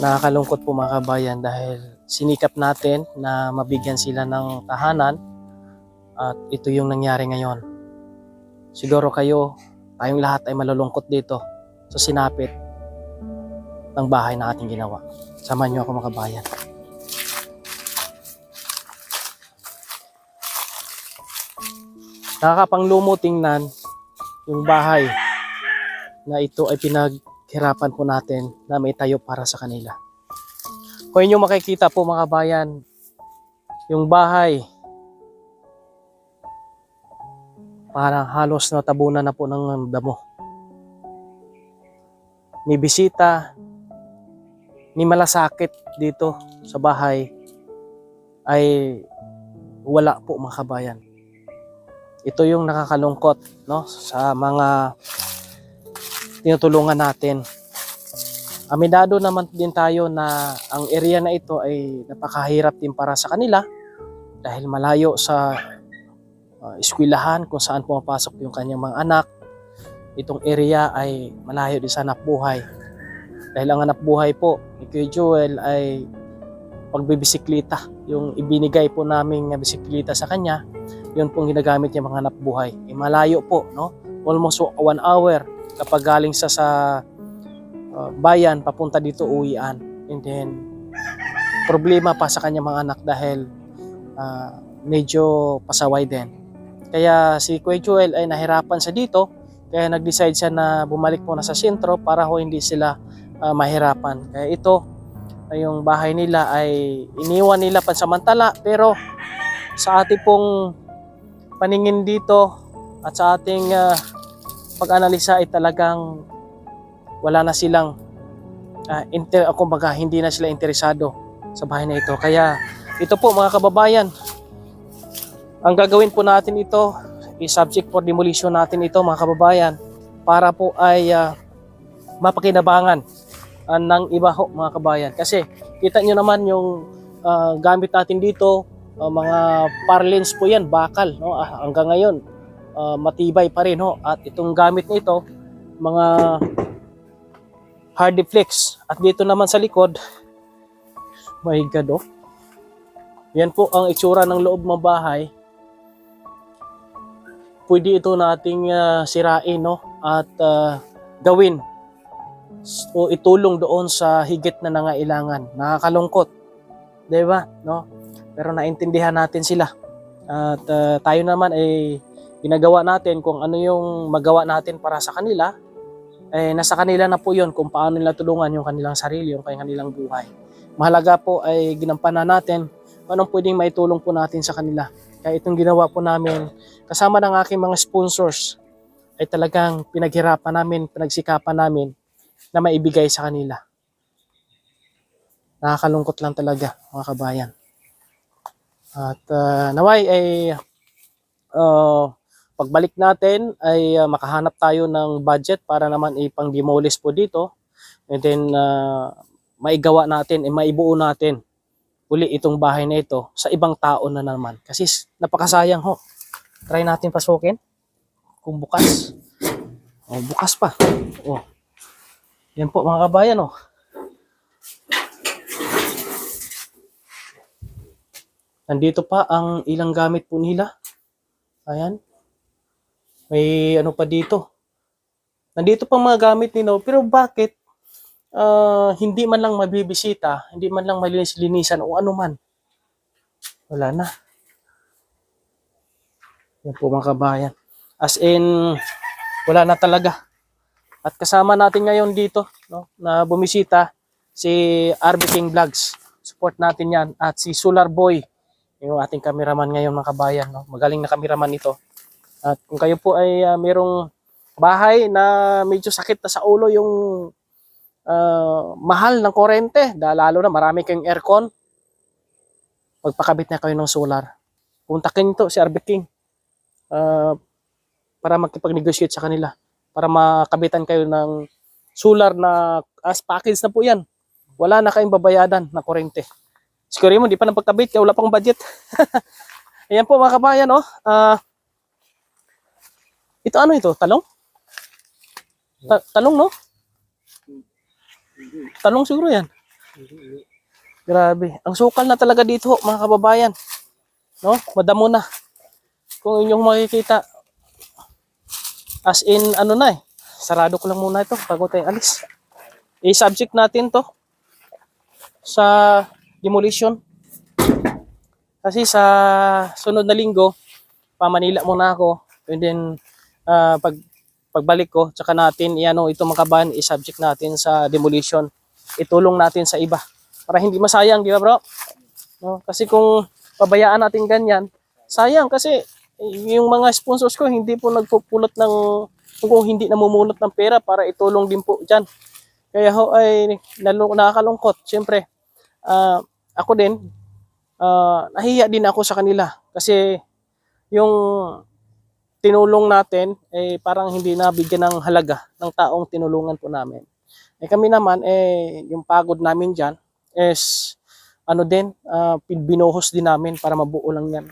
Nakakalungkot po mga kabayan dahil sinikap natin na mabigyan sila ng tahanan at ito yung nangyari ngayon. Siguro kayo, tayong lahat ay malulungkot dito sa sinapit ng bahay na ating ginawa. Samahan niyo ako mga kabayan. Nakakapanglumo tingnan yung bahay na ito ay pinaghirapan po natin na may tayo para sa kanila. Kung inyo makikita po mga kabayan, yung bahay parang halos natabunan na po ng damo. Ni bisita, ni malasakit dito sa bahay ay wala po mga kabayan. Ito yung nakakalungkot, no, sa mga tinutulungan natin. Aminado naman din tayo na ang area na ito ay napakahirap din para sa kanila dahil malayo sa eskwelahan kung saan pumapasok yung kanyang mga anak. Itong area ay malayo din sa hanapbuhay. Dahil ang hanapbuhay po ni Kuya Joel ay pagbibisikleta. Yung ibinigay po namin na bisikleta sa kanya, yun pong ginagamit niya mga hanapbuhay. Malayo po, no? Almost 1 hour kapag galing sa bayan papunta dito uwian. And then problema pa sa kanyang mga anak dahil medyo pasaway din. Kaya si Kuya Joel ay nahirapan sa dito, kaya nag-decide siya na bumalik muna sa sentro para ho hindi sila mahirapan. Kaya ito, yung bahay nila ay iniwan nila pansamantala, pero sa ating pong paningin dito at sa ating pag-analisa ay talagang wala na silang kumbaga hindi na sila interesado sa bahay na ito. Kaya ito po mga kababayan, ang gagawin po natin ito, i-subject for demolition natin ito mga kababayan para po ay mapakinabangan ng iba ho mga kabayan. Kasi kita nyo naman yung gamit natin dito, mga parlins po yan, bakal, no? Hanggang ngayon matibay pa rin ho. At itong gamit nito, mga hard flex. At dito naman sa likod, my God, oh. Yan po ang itsura ng loob ng bahay. Pwede ito nating sirain, no? At gawin o itulong doon sa higit na nangailangan. Nakakalungkot, 'di ba, no? Pero naintindihan natin sila. At tayo naman ay ginagawa natin kung ano yung magawa natin para sa kanila. Nasa kanila na po 'yon kung paano nila tulungan yung kanilang sarili, yung kanilang buhay. Mahalaga po ay ginampanan natin kung anong pwedeng maitulong po natin sa kanila. Kaya itong ginawa po namin, kasama ng aking mga sponsors, ay talagang pinaghirapan namin, pinagsikapan namin na maibigay sa kanila. Nakakalungkot lang talaga mga kabayan. At naway ay pagbalik natin ay makahanap tayo ng budget para naman ipang-demolish po dito. And then maigawa natin, maibuo natin uli itong bahay na ito sa ibang tao na naman. Kasi napakasayang ho. Try natin pasukin. Kung bukas. Oh, bukas pa. Oh. Yan po mga kabayan, oh. Nandito pa ang ilang gamit po nila. Ayan. May ano pa dito. Nandito pa mga gamit nila. Pero bakit hindi man lang mabibisita, hindi man lang malinis-linisan o ano man? Wala na. Yan po mga kabayan. As in, wala na talaga. At kasama natin ngayon dito, no, na bumisita si RB King Vlogs. Support natin yan. At si Solar Boy, yung ating cameraman ngayon mga kabayan. No? Magaling na cameraman ito. At kung kayo po ay mayroong bahay na medyo sakit na sa ulo yung mahal ng kuryente, lalo na marami kayong aircon, magpakabit na kayo ng solar. Puntakin nito si RB King para makipag-negotiate sa kanila. Para makabitan kayo ng solar na as package na po yan. Wala na kayong babayadan na kuryente. Siguro mo, di pa napagkabit, kaya wala pang budget. Ayan po mga kabayan, oh. Ito ano ito? Talong? Talong, no? Talong siguro yan. Grabe. Ang sukal na talaga dito, mga kababayan. No? Madamo na. Kung inyong makikita. As in, ano na eh. Sarado ko lang muna ito bago tayo alis. I-subject natin to sa demolition. Kasi sa sunod na linggo, pa-Manila muna ako. And then, pagbalik ko, tsaka natin, ito mga kabayan, i-subject natin sa demolition. Itulong natin sa iba. Para hindi masayang, di ba bro? No? Kasi kung pabayaan natin ganyan, sayang kasi yung mga sponsors ko hindi po nagpupulot ng, kung hindi namumulot ng pera para itulong din po dyan. Kaya ho ay nakakalungkot. Siyempre, ako din, nahiya din ako sa kanila kasi yung tinulong natin eh parang hindi nabigyan ng halaga ng taong tinulungan po namin. Eh kami naman yung pagod namin diyan is binuhos din namin para mabuo lang yan.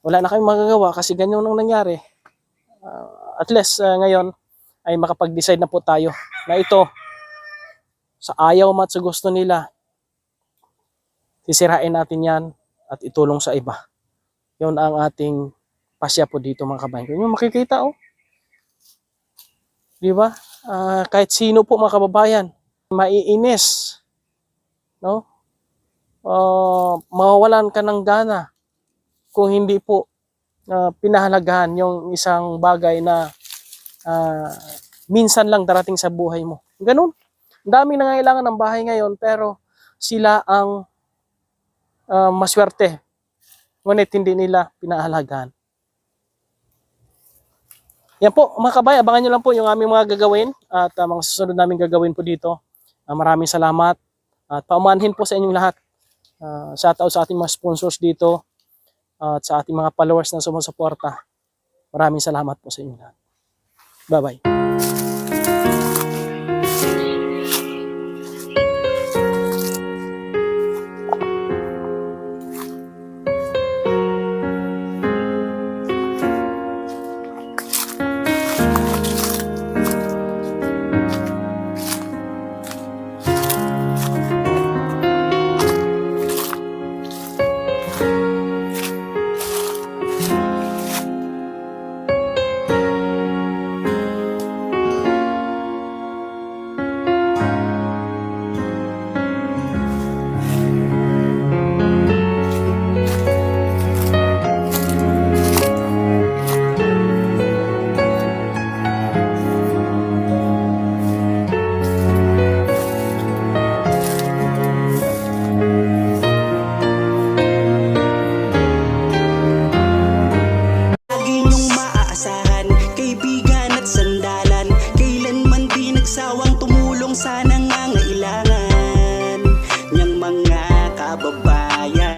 Wala na kayong magagawa kasi ganyan ang nangyari. At least ngayon ay makapag-decide na po tayo na ito sa ayaw at sa gusto nila sisirain natin yan at itulong sa iba. Yun ang ating pasya po dito mga kabayan. Kung yung makikita di ba? Kahit sino po mga kababayan, maiinis, no? Mawawalan ka ng gana kung hindi po pinahalagahan yung isang bagay na minsan lang darating sa buhay mo. Ganun. Ang daming nangangailangan ng bahay ngayon pero sila ang maswerte. Ngunit hindi nila pinahalagahan. Yan po mga kabayan, abangan nyo lang po yung aming mga gagawin at mga susunod namin gagawin po dito. Maraming salamat at paumanhin po sa inyong lahat. Shoutout sa ating mga sponsors dito at sa ating mga followers na sumusuporta. Maraming salamat po sa inyo lahat. Bye-bye.